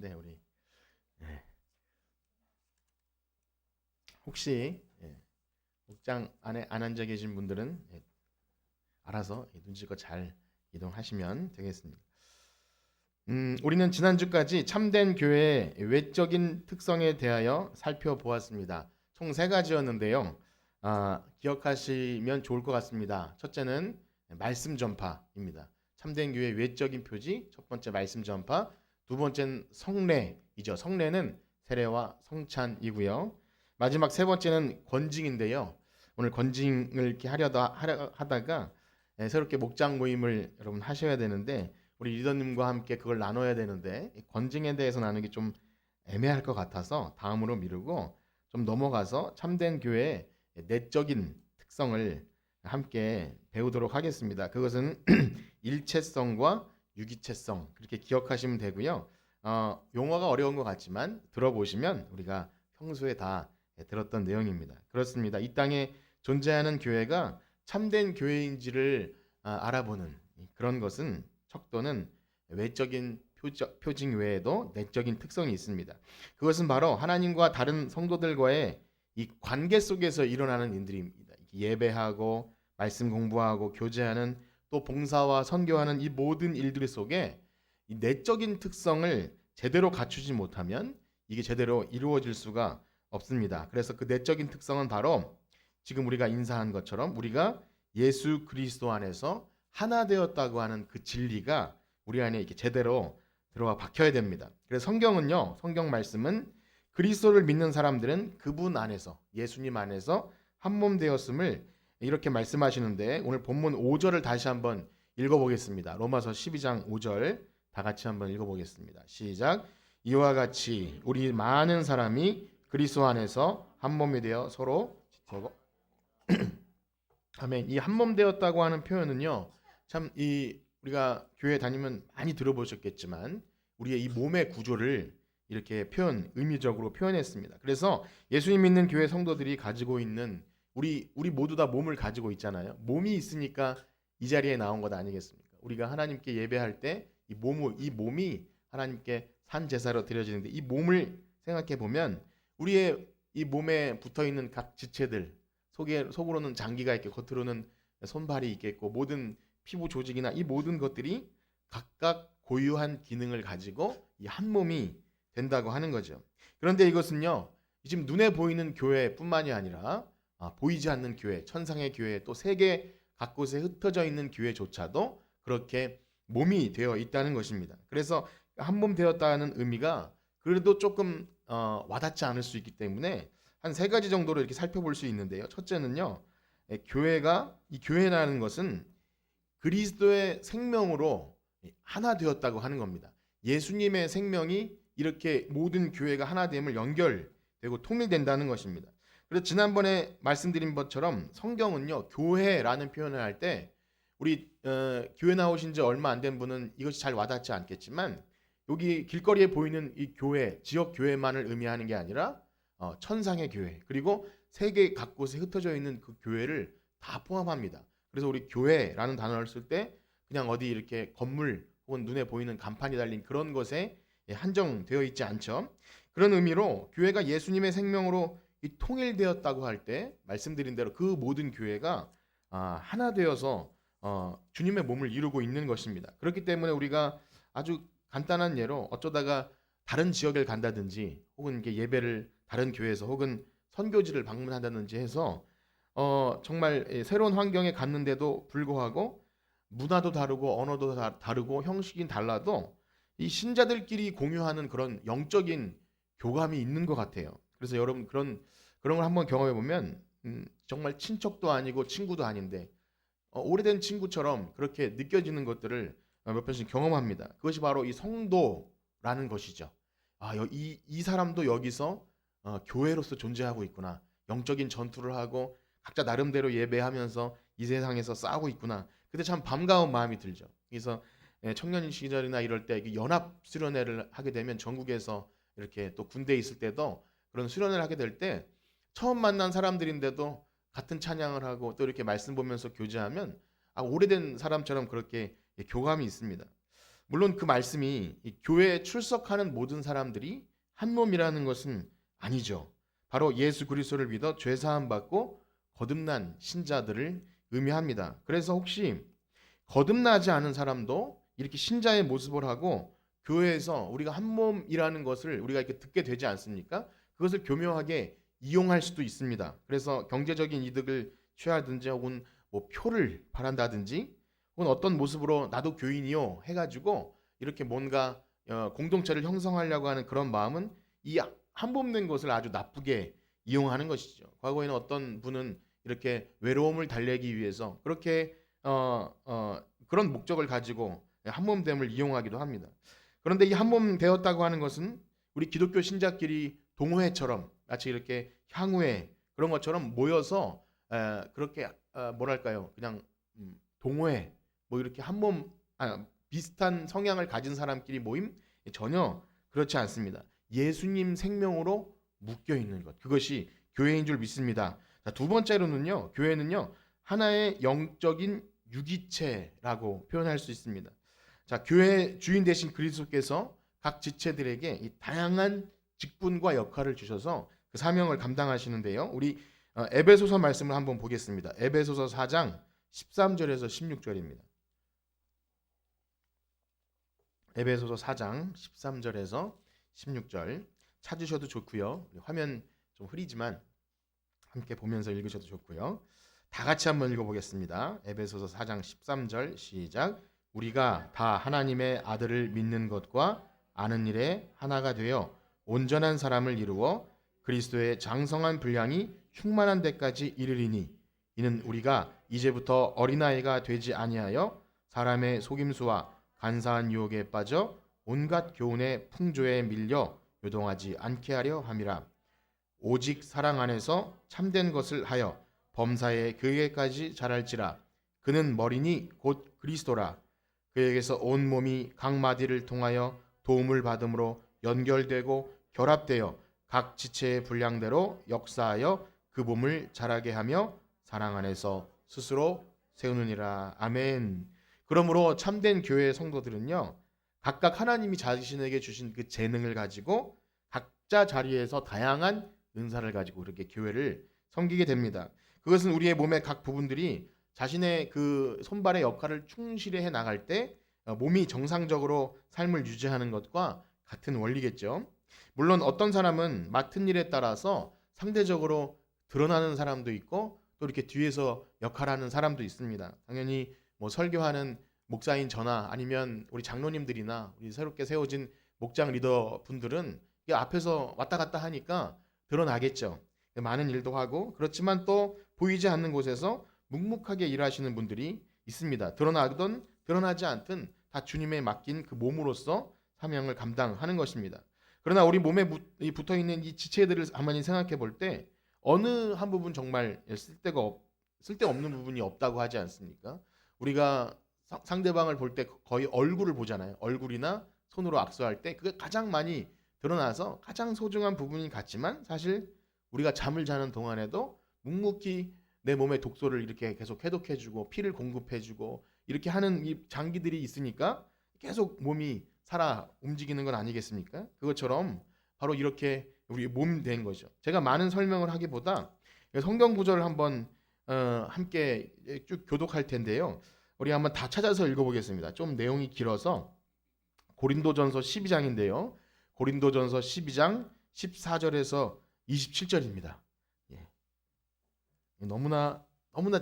네, 우리 예, 혹시 목장 안에 안 앉아 계신 분들은 알아서 눈치껏 잘 이동하시면 되겠습니다. 우리는 지난주까지 참된 교회의 외적인 특성에 대하여 살펴보았습니다. 총 세 가지였는데요. 기억하시면 좋을 것 같습니다. 첫째는 말씀 전파입니다. 참된 교회의 외적인 표지, 첫 번째 말씀 전파, 두 번째는 성례이죠. 성례는 세례와 성찬이고요. 마지막 세 번째는 권징인데요. 오늘 권징을 이렇게 하다가 새롭게 목장 모임을 여러분 하셔야 되는데 우리 리더님과 함께 그걸 나눠야 되는데 권징에 대해서 나누기 좀 애매할 것 같아서 다음으로 미루고 좀 넘어가서 참된 교회의 내적인 특성을 함께 배우도록 하겠습니다. 그것은 일체성과 유기체성 그렇게 기억하시면 되고요. 용어가 어려운 것 같지만 들어보시면 우리가 평소에 다 들었던 내용입니다. 그렇습니다. 이 땅에 존재하는 교회가 참된 교회인지를 알아보는 그런 것은 척도는 외적인 표징 외에도 내적인 특성이 있습니다. 그것은 바로 하나님과 다른 성도들과의 이 관계 속에서 일어나는 일들입니다. 예배하고 말씀 공부하고 교제하는 또 봉사와 선교하는 이 모든 일들 속에 이 내적인 특성을 제대로 갖추지 못하면 이게 제대로 이루어질 수가 없습니다. 그래서 그 내적인 특성은 바로 지금 우리가 인사한 것처럼 우리가 예수 그리스도 안에서 하나 되었다고 하는 그 진리가 우리 안에 이렇게 제대로 들어와 박혀야 됩니다. 그래서 성경은요, 성경 말씀은 그리스도를 믿는 사람들은 그분 안에서, 예수님 안에서 한 몸 되었음을 이렇게 말씀하시는데 오늘 본문 5절을 다시 한번 읽어보겠습니다. 로마서 12장 5절 다 같이 한번 읽어보겠습니다. 시작. 이와 같이 우리 많은 사람이 그리스도 안에서 한 몸이 되어 서로 지체고 아멘. 이 한 몸 되었다고 하는 표현은요. 참 이 우리가 교회 다니면 많이 들어보셨겠지만 우리의 이 몸의 구조를 이렇게 의미적으로 표현했습니다. 그래서 예수님 믿는 교회 성도들이 가지고 있는 우리 모두 다 몸을 가지고 있잖아요. 몸이 있으니까 이 자리에 나온 것 아니겠습니까? 우리가 하나님께 예배할 때 이 몸이 하나님께 산 제사로 드려지는데 이 몸을 생각해 보면 우리의 이 몸에 붙어 있는 각 지체들 속으로는 장기가 있고 겉으로는 손발이 있겠고 모든 피부 조직이나 이 모든 것들이 각각 고유한 기능을 가지고 이 한 몸이 된다고 하는 거죠. 그런데 이것은요, 지금 눈에 보이는 교회뿐만이 아니라 보이지 않는 교회, 천상의 교회, 또 세계 각곳에 흩어져 있는 교회조차도 그렇게 몸이 되어 있다는 것입니다. 그래서 한 몸 되었다는 의미가 그래도 조금 와닿지 않을 수 있기 때문에 한 세 가지 정도로 이렇게 살펴볼 수 있는데요. 첫째는요, 이 교회라는 것은 그리스도의 생명으로 하나 되었다고 하는 겁니다. 예수님의 생명이 이렇게 모든 교회가 하나됨을 연결되고 통일된다는 것입니다. 그래서 지난번에 말씀드린 것처럼 성경은요, 교회라는 표현을 할 때 우리 교회 나오신 지 얼마 안 된 분은 이것이 잘 와닿지 않겠지만 여기 길거리에 보이는 이 교회, 지역 교회만을 의미하는 게 아니라 천상의 교회 그리고 세계 각곳에 흩어져 있는 그 교회를 다 포함합니다. 그래서 우리 교회라는 단어를 쓸 때 그냥 어디 이렇게 건물 혹은 눈에 보이는 간판이 달린 그런 것에 한정되어 있지 않죠. 그런 의미로 교회가 예수님의 생명으로 통일되었다고 할 때 말씀드린 대로 그 모든 교회가 하나 되어서 주님의 몸을 이루고 있는 것입니다. 그렇기 때문에 우리가 아주 간단한 예로 어쩌다가 다른 지역을 간다든지 혹은 이렇게 예배를 다른 교회에서 혹은 선교지를 방문한다든지 해서 정말 새로운 환경에 갔는데도 불구하고 문화도 다르고 언어도 다르고 형식이 달라도 이 신자들끼리 공유하는 그런 영적인 교감이 있는 것 같아요. 그래서 여러분 그런 걸 한번 경험해 보면 정말 친척도 아니고 친구도 아닌데 오래된 친구처럼 그렇게 느껴지는 것들을 몇 번씩 경험합니다. 그것이 바로 이 성도라는 것이죠. 이 사람도 여기서 교회로서 존재하고 있구나. 영적인 전투를 하고 각자 나름대로 예배하면서 이 세상에서 싸우고 있구나. 그때 참 반가운 마음이 들죠. 그래서 청년 시절이나 이럴 때 연합 수련회를 하게 되면 전국에서 이렇게 또 군대에 있을 때도 그런 수련회를 하게 될 때 처음 만난 사람들인데도 같은 찬양을 하고 또 이렇게 말씀 보면서 교제하면 오래된 사람처럼 그렇게 교감이 있습니다. 물론 그 말씀이 이 교회에 출석하는 모든 사람들이 한 몸이라는 것은 아니죠. 바로 예수 그리스도를 믿어 죄 사함 받고 거듭난 신자들을 의미합니다. 그래서 혹시 거듭나지 않은 사람도 이렇게 신자의 모습을 하고 교회에서 우리가 한 몸이라는 것을 우리가 이렇게 듣게 되지 않습니까? 그것을 교묘하게 이용할 수도 있습니다. 그래서 경제적인 이득을 취하든지 혹은 뭐 표를 바란다든지 혹은 어떤 모습으로 나도 교인이요 해가지고 이렇게 뭔가 공동체를 형성하려고 하는 그런 마음은 이 한 몸된 것을 아주 나쁘게 이용하는 것이죠. 과거에는 어떤 분은 이렇게 외로움을 달래기 위해서 그렇게 그런 목적을 가지고 한 몸됨을 이용하기도 합니다. 그런데 이 한 몸 되었다고 하는 것은 우리 기독교 신자끼리 동호회처럼 마치 이렇게 향후회 그런 것처럼 모여서 그렇게 뭐랄까요? 그냥 동호회 뭐 이렇게 한 몸 비슷한 성향을 가진 사람끼리 모임 전혀 그렇지 않습니다. 예수님 생명으로 묶여 있는 것 그것이 교회인 줄 믿습니다. 자, 두 번째로는요. 교회는요. 하나의 영적인 유기체라고 표현할 수 있습니다. 자, 교회 주인 되신 그리스도께서 각 지체들에게 이 다양한 직분과 역할을 주셔서 그 사명을 감당하시는데요. 우리 에베소서 말씀을 한번 보겠습니다. 에베소서 4장 13절에서 16절입니다. 에베소서 4장 13절에서 16절 찾으셔도 좋고요. 화면 좀 흐리지만 함께 보면서 읽으셔도 좋고요. 다 같이 한번 읽어보겠습니다. 에베소서 4장 13절 시작. 우리가 다 하나님의 아들을 믿는 것과 아는 일에 하나가 되어 온전한 사람을 이루어 그리스도의 장성한 분량이 충만한 데까지 이르리니 이는 우리가 이제부터 어린아이가 되지 아니하여 사람의 속임수와 간사한 유혹에 빠져 온갖 교훈의 풍조에 밀려 요동하지 않게 하려 함이라. 오직 사랑 안에서 참된 것을 하여 범사에 그에게까지 자랄지라. 그는 머리니 곧 그리스도라. 그에게서 온 몸이 각 마디를 통하여 도움을 받음으로 연결되고 결합되어 각 지체의 분량대로 역사하여 그 몸을 자라게 하며 사랑 안에서 스스로 세우느니라. 아멘. 그러므로 참된 교회의 성도들은요. 각각 하나님이 자신에게 주신 그 재능을 가지고 각자 자리에서 다양한 은사를 가지고 그렇게 교회를 섬기게 됩니다. 그것은 우리의 몸의 각 부분들이 자신의 그 손발의 역할을 충실히 해 나갈 때 몸이 정상적으로 삶을 유지하는 것과 같은 원리겠죠. 물론 어떤 사람은 맡은 일에 따라서 상대적으로 드러나는 사람도 있고 또 이렇게 뒤에서 역할하는 사람도 있습니다. 당연히 뭐 설교하는 목사인 저나 아니면 우리 장로님들이나 우리 새롭게 세워진 목장 리더 분들은 앞에서 왔다 갔다 하니까 드러나겠죠. 많은 일도 하고 그렇지만 또 보이지 않는 곳에서 묵묵하게 일하시는 분들이 있습니다. 드러나든 드러나지 않든 다 주님에 맡긴 그 몸으로서 사명을 감당하는 것입니다. 그러나 우리 몸에 붙어 있는 이 지체들을 가만히 생각해 볼 때 어느 한 부분 정말 쓸데없는 부분이 없다고 하지 않습니까? 우리가 상대방을 볼 때 거의 얼굴을 보잖아요. 얼굴이나 손으로 악수할 때 그게 가장 많이 드러나서 가장 소중한 부분이 같지만 사실 우리가 잠을 자는 동안에도 묵묵히 내 몸에 독소를 이렇게 계속 해독해주고 피를 공급해주고 이렇게 하는 이 장기들이 있으니까 계속 몸이 살아 움직이는 건 아니겠습니까? 그것처럼 바로 이렇게 우리 몸 된 거죠. 제가 많은 설명을 하기보다 성경 구절을 한번 함께 쭉 교독할 텐데요. 우리 한번 다 찾아서 읽어보겠습니다. 좀 내용이 길어서 고린도전서 12장인데요. 고린도전서 12장 14절에서 27절입니다. 예. 너무나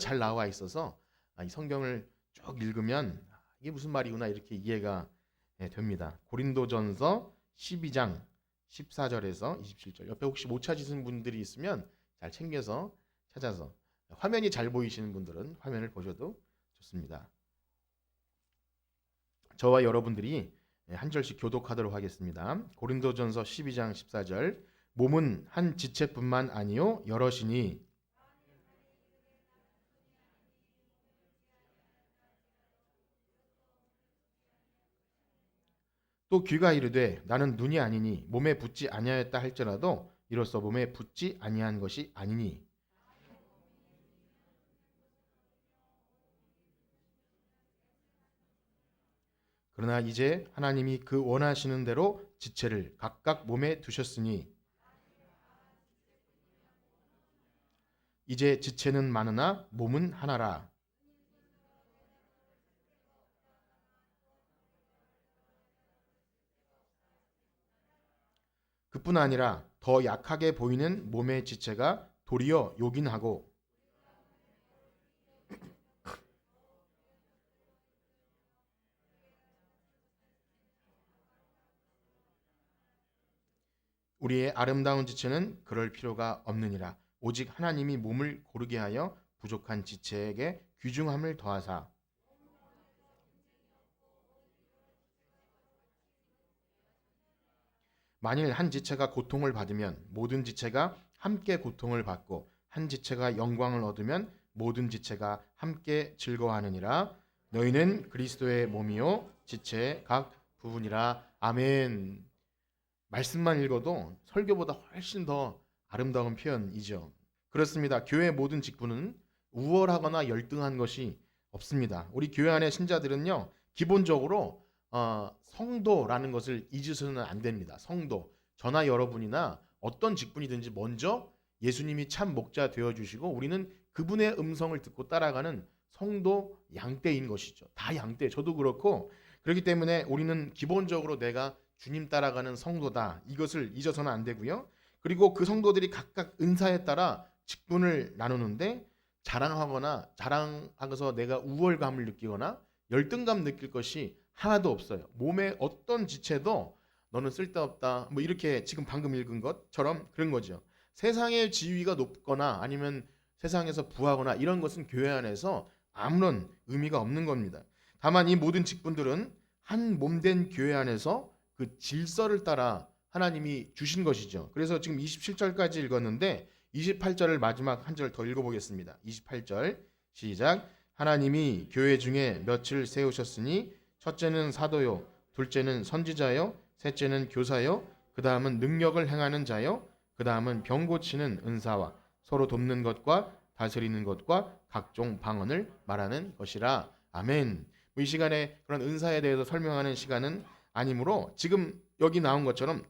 잘 나와 있어서 이 성경을 쭉 읽으면 이게 무슨 말이구나 이렇게 이해가 됩니다. 고린도전서 12장 14절에서 27절. 옆에 혹시 못 찾으신 분들이 있으면 잘 챙겨서 찾아서 화면이 잘 보이시는 분들은 화면을 보셔도 좋습니다. 저와 여러분들이 한 절씩 교독하도록 하겠습니다. 고린도전서 12장 14절. 몸은 한 지체뿐만 아니요 여럿이니 또 귀가 이르되 나는 눈이 아니니 몸에 붙지 아니하였다 할지라도 이로써 몸에 붙지 아니한 것이 아니니. 그러나 이제 하나님이 그 원하시는 대로 지체를 각각 몸에 두셨으니 이제 지체는 많으나 몸은 하나라. 그뿐 아니라 더 약하게 보이는 몸의 지체가 도리어 요긴하고 우리의 아름다운 지체는 그럴 필요가 없느니라. 오직 하나님이 몸을 고르게 하여 부족한 지체에게 귀중함을 더하사 만일 한 지체가 고통을 받으면 모든 지체가 함께 고통을 받고 한 지체가 영광을 얻으면 모든 지체가 함께 즐거워하느니라. 너희는 그리스도의 몸이요 지체의 각 부분이라. 아멘. 말씀만 읽어도 설교보다 훨씬 더 아름다운 표현이죠. 그렇습니다. 교회 모든 직분은 우월하거나 열등한 것이 없습니다. 우리 교회 안의 신자들은요, 기본적으로 성도라는 것을 잊으셔서는 안 됩니다. 성도. 저나 여러분이나 어떤 직분이든지 먼저 예수님이 참 목자 되어주시고 우리는 그분의 음성을 듣고 따라가는 성도 양떼인 것이죠. 다 양떼. 저도 그렇고 그렇기 때문에 우리는 기본적으로 내가 주님 따라가는 성도다. 이것을 잊어서는 안 되고요. 그리고 그 성도들이 각각 은사에 따라 직분을 나누는데 자랑하면서 내가 우월감을 느끼거나 열등감 느낄 것이 하나도 없어요. 몸의 어떤 지체도 너는 쓸데없다. 뭐 이렇게 지금 방금 읽은 것처럼 그런 거죠. 세상의 지위가 높거나 아니면 세상에서 부하거나 이런 것은 교회 안에서 아무런 의미가 없는 겁니다. 다만 이 모든 직분들은 한 몸된 교회 안에서 그 질서를 따라 하나님이 주신 것이죠. 그래서 지금 27절까지 읽었는데 28절을 마지막 한 절 더 읽어보겠습니다. 28절 시작. 하나님이 교회 중에 몇을 세우셨으니 첫째는 사도요, 둘째는 선지자요, 셋째는 교사요, 그 다음은 능력을 행하는 자요, 그 다음은 병 고치는 은사와 서로 돕는 것과 다스리는 것과 각종 방언을 말하는 것이라. 아멘. 이 시간에 그런 은사에 대해서 설명하는 시간은 아니므로 지금 여기 나온 것처럼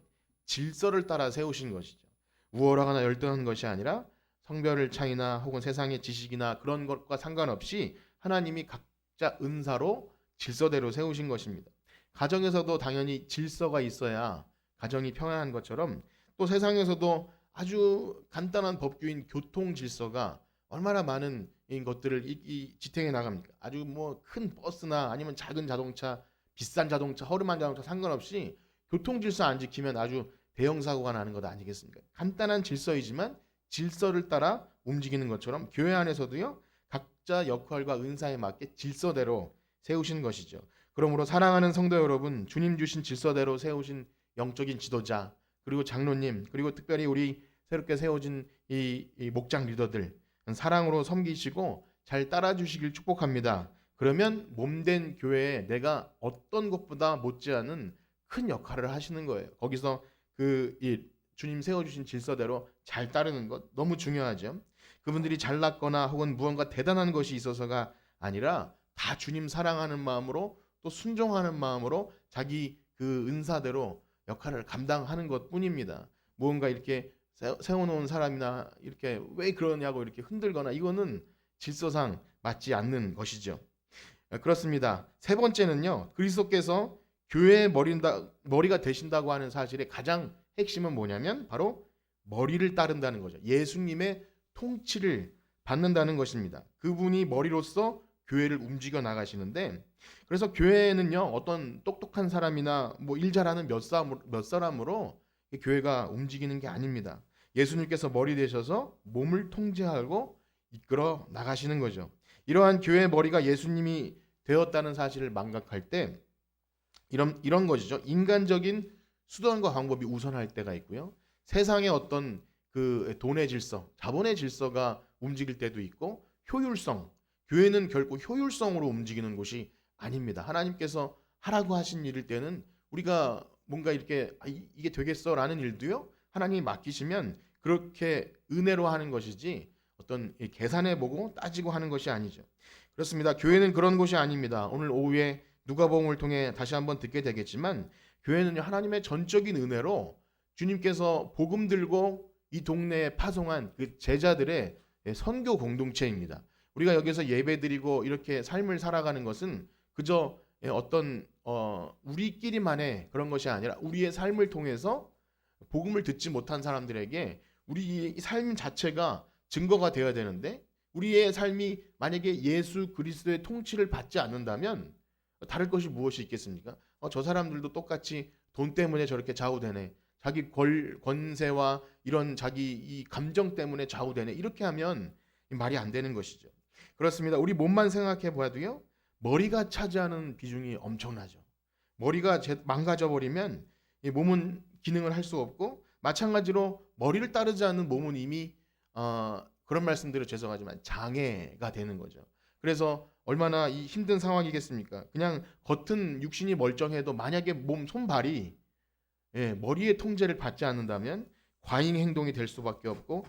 질서를 따라 세우신 것이죠. 우월하거나 열등한 것이 아니라 성별을 차이나 혹은 세상의 지식이나 그런 것과 상관없이 하나님이 각자 은사로 질서대로 세우신 것입니다. 가정에서도 당연히 질서가 있어야 가정이 평안한 것처럼 또 세상에서도 아주 간단한 법규인 교통 질서가 얼마나 많은 것들을 지탱해 나갑니까? 아주 뭐 큰 버스나 아니면 작은 자동차, 비싼 자동차, 허름한 자동차 상관없이 교통 질서 안 지키면 아주 대형 사고가 나는 것 아니겠습니까? 간단한 질서이지만 질서를 따라 움직이는 것처럼 교회 안에서도요, 각자 역할과 은사에 맞게 질서대로 세우신 것이죠. 그러므로 사랑하는 성도 여러분, 주님 주신 질서대로 세우신 영적인 지도자, 그리고 장로님, 그리고 특별히 우리 새롭게 세워진 이 목장 리더들 사랑으로 섬기시고 잘 따라주시길 축복합니다. 그러면 몸된 교회에 내가 어떤 것보다 못지않은 큰 역할을 하시는 거예요. 거기서 이 주님 세워주신 질서대로 잘 따르는 것 너무 중요하죠. 그분들이 잘났거나 혹은 무언가 대단한 것이 있어서가 아니라 다 주님 사랑하는 마음으로 또 순종하는 마음으로 자기 그 은사대로 역할을 감당하는 것 뿐입니다. 무언가 이렇게 세워놓은 사람이나 이렇게 왜 그러냐고 이렇게 흔들거나 이거는 질서상 맞지 않는 것이죠. 그렇습니다. 세 번째는요, 그리스도께서 교회의 머리가 되신다고 하는 사실의 가장 핵심은 뭐냐면 바로 머리를 따른다는 거죠. 예수님의 통치를 받는다는 것입니다. 그분이 머리로서 교회를 움직여 나가시는데, 그래서 교회는요, 어떤 똑똑한 사람이나 뭐 일 잘하는 몇 사람으로 교회가 움직이는 게 아닙니다. 예수님께서 머리 되셔서 몸을 통제하고 이끌어 나가시는 거죠. 이러한 교회의 머리가 예수님이 되었다는 사실을 망각할 때 이런 것이죠. 인간적인 수단과 방법이 우선할 때가 있고요. 세상의 어떤 그 돈의 질서, 자본의 질서가 움직일 때도 있고 효율성, 교회는 결코 효율성으로 움직이는 곳이 아닙니다. 하나님께서 하라고 하신 일일 때는 우리가 뭔가 이렇게 이게 되겠어라는 일도요. 하나님이 맡기시면 그렇게 은혜로 하는 것이지 어떤 계산해 보고 따지고 하는 것이 아니죠. 그렇습니다. 교회는 그런 곳이 아닙니다. 오늘 오후에 누가복음을 통해 다시 한번 듣게 되겠지만 교회는요 하나님의 전적인 은혜로 주님께서 복음 들고 이 동네에 파송한 그 제자들의 선교 공동체입니다. 우리가 여기서 예배드리고 이렇게 삶을 살아가는 것은 그저 어떤 우리끼리만의 그런 것이 아니라 우리의 삶을 통해서 복음을 듣지 못한 사람들에게 우리 삶 자체가 증거가 되어야 되는데 우리의 삶이 만약에 예수 그리스도의 통치를 받지 않는다면 다를 것이 무엇이 있겠습니까? 저 사람들도 똑같이 돈 때문에 저렇게 좌우되네. 자기 권세와 이런 자기 이 감정 때문에 좌우되네. 이렇게 하면 말이 안 되는 것이죠. 그렇습니다. 우리 몸만 생각해 봐도요. 머리가 차지하는 비중이 엄청나죠. 머리가 망가져 버리면 이 몸은 기능을 할 수 없고 마찬가지로 머리를 따르지 않는 몸은 이미 그런 말씀드려 죄송하지만 장애가 되는 거죠. 그래서 얼마나 이 힘든 상황이겠습니까? 그냥 겉은 육신이 멀쩡해도 만약에 몸 손발이 머리의 통제를 받지 않는다면 과잉 행동이 될 수밖에 없고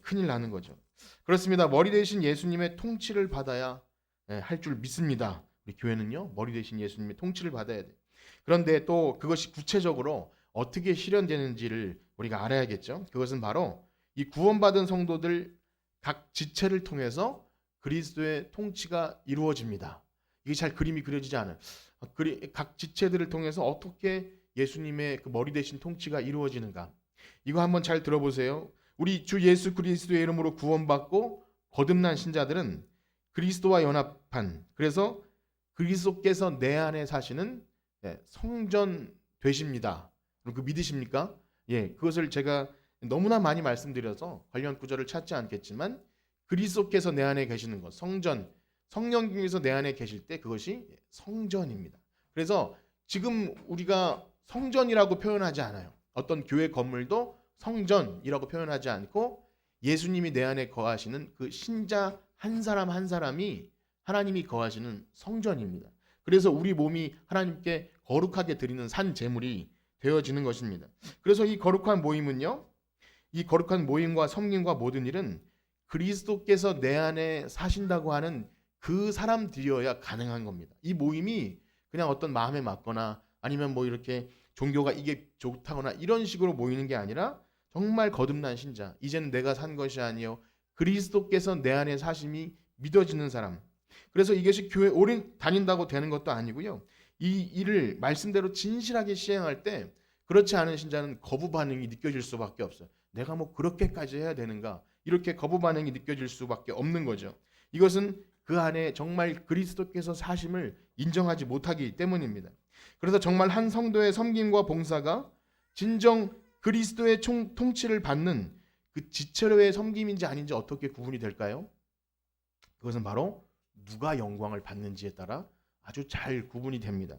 큰일 나는 거죠. 그렇습니다. 머리 대신 예수님의 통치를 받아야 할 줄 믿습니다. 우리 교회는요 머리 대신 예수님의 통치를 받아야 돼. 그런데 또 그것이 구체적으로 어떻게 실현되는지를 우리가 알아야겠죠. 그것은 바로 이 구원받은 성도들 각 지체를 통해서 그리스도의 통치가 이루어집니다. 이게 잘 그림이 그려지지 않아요. 각 지체들을 통해서 어떻게 예수님의 그 머리 대신 통치가 이루어지는가? 이거 한번 잘 들어보세요. 우리 주 예수 그리스도의 이름으로 구원받고 거듭난 신자들은 그리스도와 연합한 그래서 그리스도께서 내 안에 사시는 성전 되십니다. 그 믿으십니까? 그것을 제가 너무나 많이 말씀드려서 관련 구절을 찾지 않겠지만 그리스도께서 내 안에 계시는 것, 성전, 성령님께서 내 안에 계실 때 그것이 성전입니다. 그래서 지금 우리가 성전이라고 표현하지 않아요. 어떤 교회 건물도 성전이라고 표현하지 않고 예수님이 내 안에 거하시는 그 신자 한 사람 한 사람이 하나님이 거하시는 성전입니다. 그래서 우리 몸이 하나님께 거룩하게 드리는 산 제물이 되어지는 것입니다. 그래서 이 거룩한 모임은요, 이 거룩한 모임과 섬김과 모든 일은 그리스도께서 내 안에 사신다고 하는 그 사람들이어야 가능한 겁니다. 이 모임이 그냥 어떤 마음에 맞거나 아니면 뭐 이렇게 종교가 이게 좋다거나 이런 식으로 모이는 게 아니라 정말 거듭난 신자, 이제는 내가 산 것이 아니요 그리스도께서 내 안에 사심이 믿어지는 사람. 그래서 이것이 교회 오래 다닌다고 되는 것도 아니고요. 이 일을 말씀대로 진실하게 시행할 때 그렇지 않은 신자는 거부 반응이 느껴질 수밖에 없어요. 내가 뭐 그렇게까지 해야 되는가? 이렇게 거부 반응이 느껴질 수밖에 없는 거죠. 이것은 그 안에 정말 그리스도께서 사심을 인정하지 못하기 때문입니다. 그래서 정말 한 성도의 섬김과 봉사가 진정 그리스도의 통치를 받는 그 지체로의 섬김인지 아닌지 어떻게 구분이 될까요? 그것은 바로 누가 영광을 받는지에 따라 아주 잘 구분이 됩니다.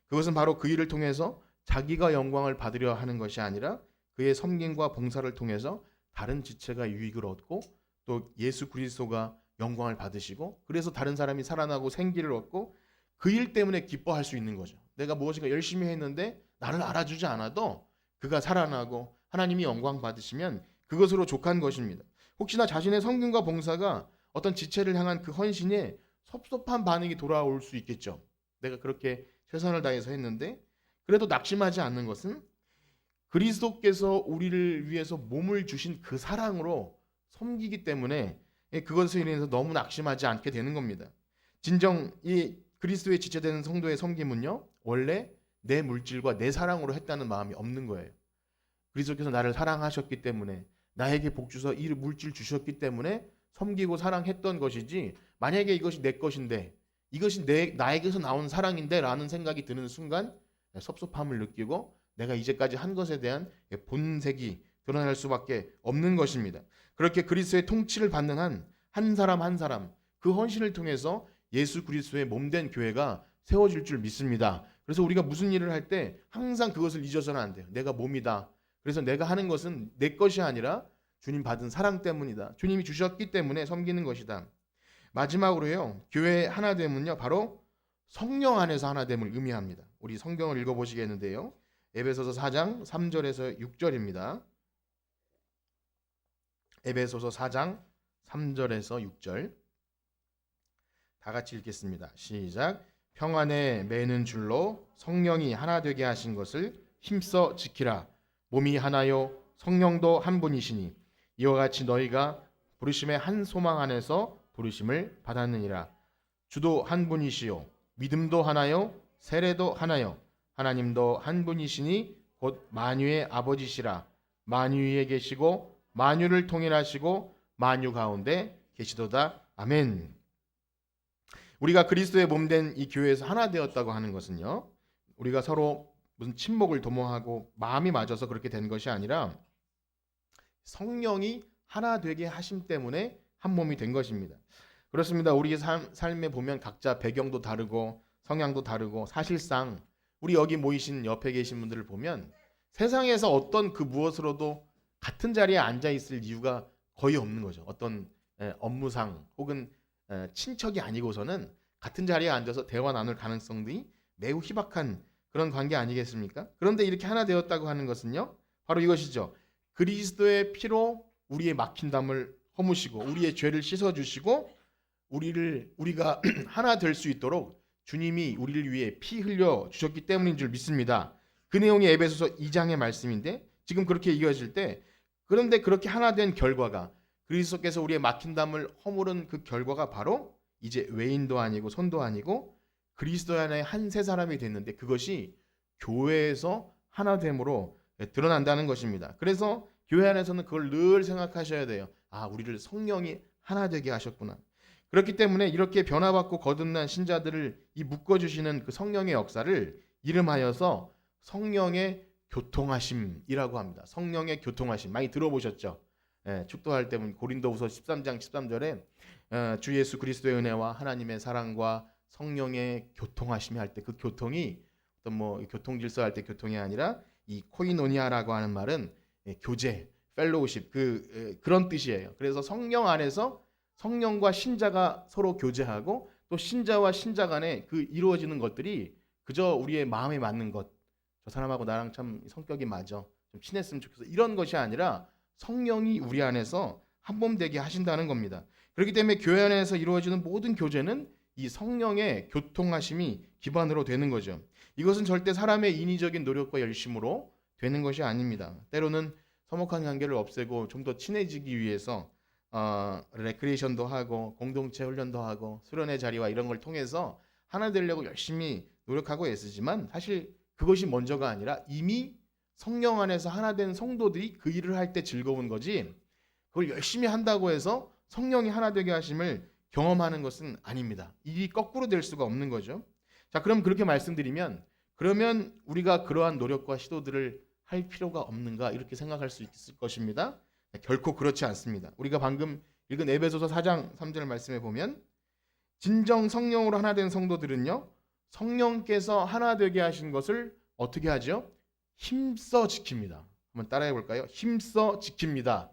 그것은 바로 그 일을 통해서 자기가 영광을 받으려 하는 것이 아니라 그의 섬김과 봉사를 통해서 다른 지체가 유익을 얻고 또 예수 그리스도가 영광을 받으시고 그래서 다른 사람이 살아나고 생기를 얻고 그 일 때문에 기뻐할 수 있는 거죠. 내가 무엇인가 열심히 했는데 나를 알아주지 않아도 그가 살아나고 하나님이 영광 받으시면 그것으로 족한 것입니다. 혹시나 자신의 섬김과 봉사가 어떤 지체를 향한 그 헌신에 섭섭한 반응이 돌아올 수 있겠죠. 내가 그렇게 최선을 다해서 했는데 그래도 낙심하지 않는 것은 그리스도께서 우리를 위해서 몸을 주신 그 사랑으로 섬기기 때문에 그것에 인해서 너무 낙심하지 않게 되는 겁니다. 진정 이 그리스도의 지체되는 성도의 섬김은요 원래 내 물질과 내 사랑으로 했다는 마음이 없는 거예요. 그리스도께서 나를 사랑하셨기 때문에 나에게 복 주셔서 이 물질 주셨기 때문에 섬기고 사랑했던 것이지 만약에 이것이 내 것인데 이것이 나에게서 나온 사랑인데 라는 생각이 드는 순간 섭섭함을 느끼고 내가 이제까지 한 것에 대한 본색이 드러날 수밖에 없는 것입니다. 그렇게 그리스도의 통치를 받는 한 사람 한 사람 그 헌신을 통해서 예수 그리스도의 몸된 교회가 세워질 줄 믿습니다. 그래서 우리가 무슨 일을 할 때 항상 그것을 잊어서는 안 돼요. 내가 몸이다. 그래서 내가 하는 것은 내 것이 아니라 주님 받은 사랑 때문이다. 주님이 주셨기 때문에 섬기는 것이다. 마지막으로요. 교회의 하나됨은요. 바로 성령 안에서 하나됨을 의미합니다. 우리 성경을 읽어보시겠는데요. 에베소서 4장 3절에서 6절입니다. 에베소서 4장 3절에서 6절 다 같이 읽겠습니다. 시작. 평안에 매는 줄로 성령이 하나 되게 하신 것을 힘써 지키라. 몸이 하나요 성령도 한 분이시니 이와 같이 너희가 부르심의 한 소망 안에서 부르심을 받았느니라. 주도 한 분이시요 믿음도 하나요 세례도 하나요 하나님도 한 분이시니 곧 만유의 아버지시라. 만유 위에 계시고 만유를 통일하시고 만유 가운데 계시도다. 아멘. 우리가 그리스도의 몸된 이 교회에서 하나 되었다고 하는 것은요, 우리가 서로 무슨 친목을 도모하고 마음이 맞아서 그렇게 된 것이 아니라 성령이 하나 되게 하심 때문에 한 몸이 된 것입니다. 그렇습니다. 우리 삶에 보면 각자 배경도 다르고 성향도 다르고 사실상 우리 여기 모이신 옆에 계신 분들을 보면 세상에서 어떤 그 무엇으로도 같은 자리에 앉아 있을 이유가 거의 없는 거죠. 어떤 업무상 혹은 친척이 아니고서는 같은 자리에 앉아서 대화 나눌 가능성들이 매우 희박한 그런 관계 아니겠습니까? 그런데 이렇게 하나 되었다고 하는 것은요, 바로 이것이죠. 그리스도의 피로 우리의 막힌 담을 허무시고 우리의 죄를 씻어주시고 우리가 하나 될 수 있도록 주님이 우리를 위해 피 흘려 주셨기 때문인 줄 믿습니다. 그 내용이 에베소서 2장의 말씀인데 지금 그렇게 이어질 때, 그런데 그렇게 하나 된 결과가 그리스도께서 우리의 막힌 담을 허무른 그 결과가 바로 이제 외인도 아니고 손도 아니고 그리스도 안에 한 세 사람이 됐는데 그것이 교회에서 하나됨으로 드러난다는 것입니다. 그래서 교회 안에서는 그걸 늘 생각하셔야 돼요. 아, 우리를 성령이 하나 되게 하셨구나. 그렇기 때문에 이렇게 변화받고 거듭난 신자들을 이 묶어주시는 그 성령의 역사를 이름하여서 성령의 교통하심이라고 합니다. 성령의 교통하심 많이 들어보셨죠? 축도할 때 보면 고린도후서 13장 13절에 주 예수 그리스도의 은혜와 하나님의 사랑과 성령의 교통하심이 할 때 그 교통이 어떤 뭐 교통 질서 할 때 교통이 아니라 이 코이노니아라고 하는 말은 교제, 펠로우십 그런 뜻이에요. 그래서 성령 안에서 성령과 신자가 서로 교제하고 또 신자와 신자 간에 그 이루어지는 것들이 그저 우리의 마음에 맞는 것, 저 사람하고 나랑 참 성격이 맞아, 좀 친했으면 좋겠어, 이런 것이 아니라 성령이 우리 안에서 한 몸 되게 하신다는 겁니다. 그렇기 때문에 교회 안에서 이루어지는 모든 교제는 이 성령의 교통하심이 기반으로 되는 거죠. 이것은 절대 사람의 인위적인 노력과 열심으로 되는 것이 아닙니다. 때로는 서먹한 관계를 없애고 좀 더 친해지기 위해서 레크리에이션도 하고 공동체 훈련도 하고 수련의 자리와 이런 걸 통해서 하나 되려고 열심히 노력하고 애쓰지만 사실 그것이 먼저가 아니라 이미 성령 안에서 하나 된 성도들이 그 일을 할 때 즐거운 거지, 그걸 열심히 한다고 해서 성령이 하나 되게 하심을 경험하는 것은 아닙니다. 일이 거꾸로 될 수가 없는 거죠. 자, 그럼 그렇게 말씀드리면 그러면 우리가 그러한 노력과 시도들을 할 필요가 없는가 이렇게 생각할 수 있을 것입니다. 결코 그렇지 않습니다. 우리가 방금 읽은 에베소서 4장 3절 말씀에 보면 진정 성령으로 하나 된 성도들은요, 성령께서 하나 되게 하신 것을 어떻게 하죠? 힘써 지킵니다. 한번 따라해 볼까요? 힘써 지킵니다.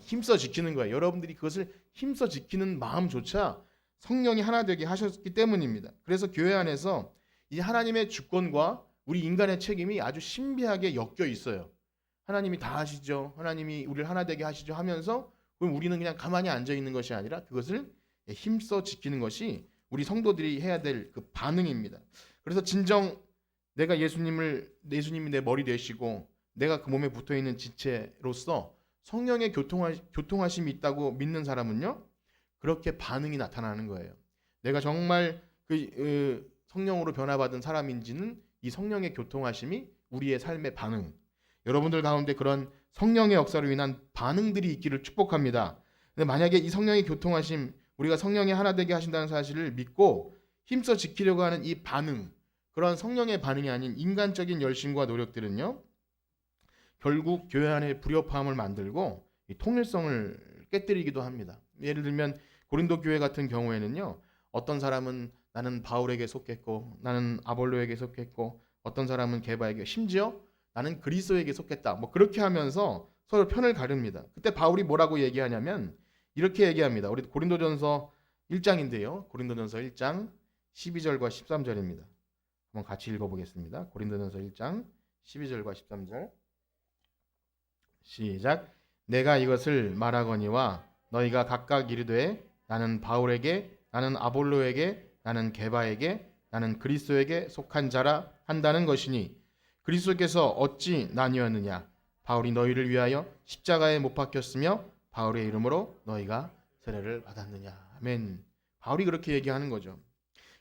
힘써 지키는 거예요. 여러분들이 그것을 힘써 지키는 마음조차 성령이 하나 되게 하셨기 때문입니다. 그래서 교회 안에서 이 하나님의 주권과 우리 인간의 책임이 아주 신비하게 엮여 있어요. 하나님이 다 하시죠. 하나님이 우리를 하나 되게 하시죠 하면서 그럼 우리는 그냥 가만히 앉아 있는 것이 아니라 그것을 힘써 지키는 것이 우리 성도들이 해야 될 그 반응입니다. 그래서 진정 내가 예수님이 내 머리 되시고 내가 그 몸에 붙어 있는 지체로서 성령의 교통하심이 있다고 믿는 사람은요, 그렇게 반응이 나타나는 거예요. 내가 정말 성령으로 변화받은 사람인지는 이 성령의 교통하심이 우리의 삶의 반응, 여러분들 가운데 그런 성령의 역사로 인한 반응들이 있기를 축복합니다. 근데 만약에 이 성령의 교통하심, 우리가 성령이 하나 되게 하신다는 사실을 믿고 힘써 지키려고 하는 이 반응, 그런 성령의 반응이 아닌 인간적인 열심과 노력들은요, 결국 교회 안에 불협화음을 만들고 이 통일성을 깨뜨리기도 합니다. 예를 들면 고린도 교회 같은 경우에는요, 어떤 사람은 나는 바울에게 속했고 나는 아볼로에게 속했고 어떤 사람은 게바에게, 심지어 나는 그리스도에게 속했다, 뭐 그렇게 하면서 서로 편을 가릅니다. 그때 바울이 뭐라고 얘기하냐면 이렇게 얘기합니다. 우리 고린도전서 1장인데요. 고린도전서 1장 12절과 13절입니다. 한번 같이 읽어보겠습니다. 고린도전서 1장 12절과 13절 시작. 내가 이것을 말하거니와 너희가 각각 이르되 나는 바울에게, 나는 아볼로에게, 나는 게바에게, 나는 그리스도에게 속한 자라 한다는 것이니 그리스도께서 어찌 나뉘었느냐 바울이 너희를 위하여 십자가에 못 박혔으며 바울의 이름으로 너희가 세례를 받았느냐. 아멘. 바울이 그렇게 얘기하는 거죠.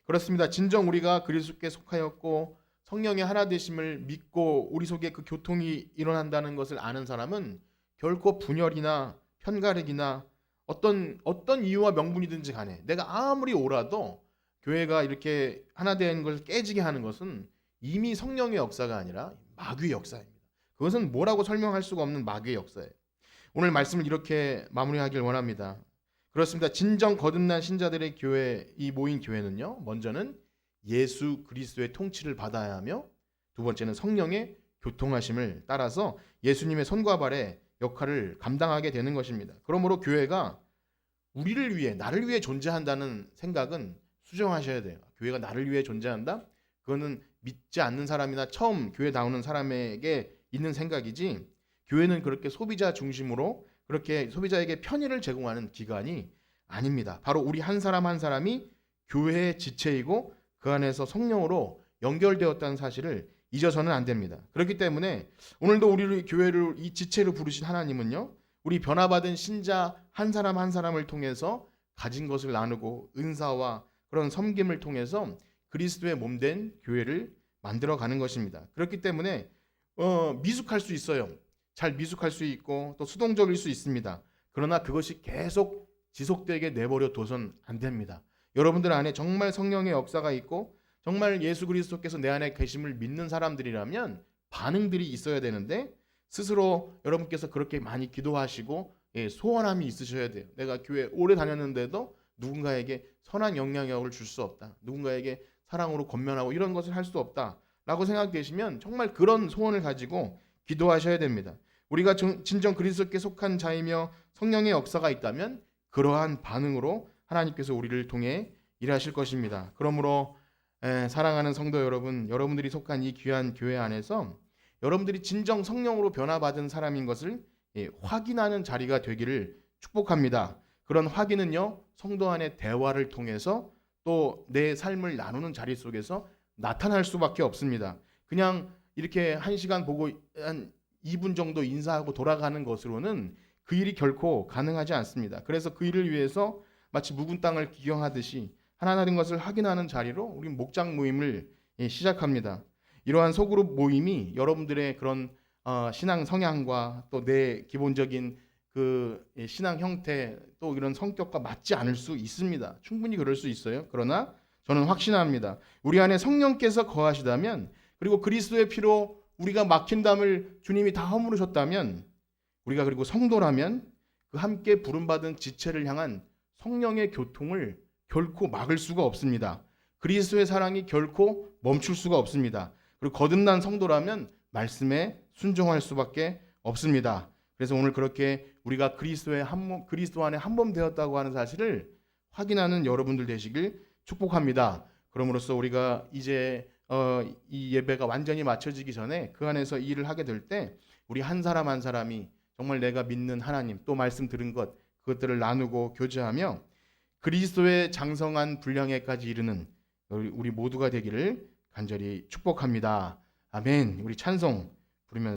그렇습니다. 진정 우리가 그리스도께 속하였고 성령의 하나 되심을 믿고 우리 속에 그 교통이 일어난다는 것을 아는 사람은 결코 분열이나 편가르기나 어떤 이유와 명분이든지 간에 내가 아무리 옳아도 교회가 이렇게 하나 된 것을 깨지게 하는 것은 이미 성령의 역사가 아니라 마귀의 역사입니다. 그것은 뭐라고 설명할 수가 없는 마귀의 역사예요. 오늘 말씀을 이렇게 마무리하길 원합니다. 그렇습니다. 진정 거듭난 신자들의 교회, 이 모인 교회는요, 먼저는 예수 그리스도의 통치를 받아야 하며 두 번째는 성령의 교통하심을 따라서 예수님의 손과 발의 역할을 감당하게 되는 것입니다. 그러므로 교회가 우리를 위해, 나를 위해 존재한다는 생각은 수정하셔야 돼요. 교회가 나를 위해 존재한다? 그거는 믿지 않는 사람이나 처음 교회 나오는 사람에게 있는 생각이지, 교회는 그렇게 소비자 중심으로 그렇게 소비자에게 편의를 제공하는 기관이 아닙니다. 바로 우리 한 사람 한 사람이 교회의 지체이고 그 안에서 성령으로 연결되었다는 사실을 잊어서는 안 됩니다. 그렇기 때문에 오늘도 우리를 교회를 이 지체로 부르신 하나님은요, 우리 변화받은 신자 한 사람 한 사람을 통해서 가진 것을 나누고 은사와 그런 섬김을 통해서 그리스도의 몸된 교회를 만들어가는 것입니다. 그렇기 때문에 미숙할 수 있어요. 잘 미숙할 수 있고 또 수동적일 수 있습니다. 그러나 그것이 계속 지속되게 내버려 둬선 안 됩니다. 여러분들 안에 정말 성령의 역사가 있고 정말 예수 그리스도께서 내 안에 계심을 믿는 사람들이라면 반응들이 있어야 되는데, 스스로 여러분께서 그렇게 많이 기도하시고 소원함이 있으셔야 돼요. 내가 교회 오래 다녔는데도 누군가에게 선한 영향력을 줄 수 없다, 누군가에게 사랑으로 권면하고 이런 것을 할 수 없다 라고 생각되시면 정말 그런 소원을 가지고 기도하셔야 됩니다. 우리가 진정 그리스도께 속한 자이며 성령의 역사가 있다면 그러한 반응으로 하나님께서 우리를 통해 일하실 것입니다. 그러므로 사랑하는 성도 여러분, 여러분들이 속한 이 귀한 교회 안에서 여러분들이 진정 성령으로 변화받은 사람인 것을 확인하는 자리가 되기를 축복합니다. 그런 확인은요, 성도 안의 대화를 통해서 또 내 삶을 나누는 자리 속에서 나타날 수밖에 없습니다. 그냥 이렇게 1시간 보고 한 2분 정도 인사하고 돌아가는 것으로는 그 일이 결코 가능하지 않습니다. 그래서 그 일을 위해서 마치 묵은 땅을 기경하듯이 하나님 것을 확인하는 자리로 우리 목장 모임을 시작합니다. 이러한 소그룹 모임이 여러분들의 그런 신앙 성향과 또 내 기본적인 그 신앙 형태 또 이런 성격과 맞지 않을 수 있습니다. 충분히 그럴 수 있어요. 그러나 저는 확신합니다. 우리 안에 성령께서 거하시다면, 그리고 그리스도의 피로 우리가 막힌 담을 주님이 다 허물으셨다면, 우리가 그리고 성도라면 그 함께 부름받은 지체를 향한 성령의 교통을 결코 막을 수가 없습니다. 그리스도의 사랑이 결코 멈출 수가 없습니다. 그리고 거듭난 성도라면 말씀에 순종할 수밖에 없습니다. 그래서 오늘 그렇게 우리가 그리스도 안에 한 몸 되었다고 하는 사실을 확인하는 여러분들 되시길 축복합니다. 그럼으로써 우리가 이제 이 예배가 완전히 마쳐지기 전에 그 안에서 일을 하게 될 때 우리 한 사람 한 사람이 정말 내가 믿는 하나님, 또 말씀 들은 것, 그것들을 나누고 교제하며 그리스도의 장성한 분량에까지 이르는 우리 모두가 되기를 간절히 축복합니다. 아멘. 우리 찬송 부르면서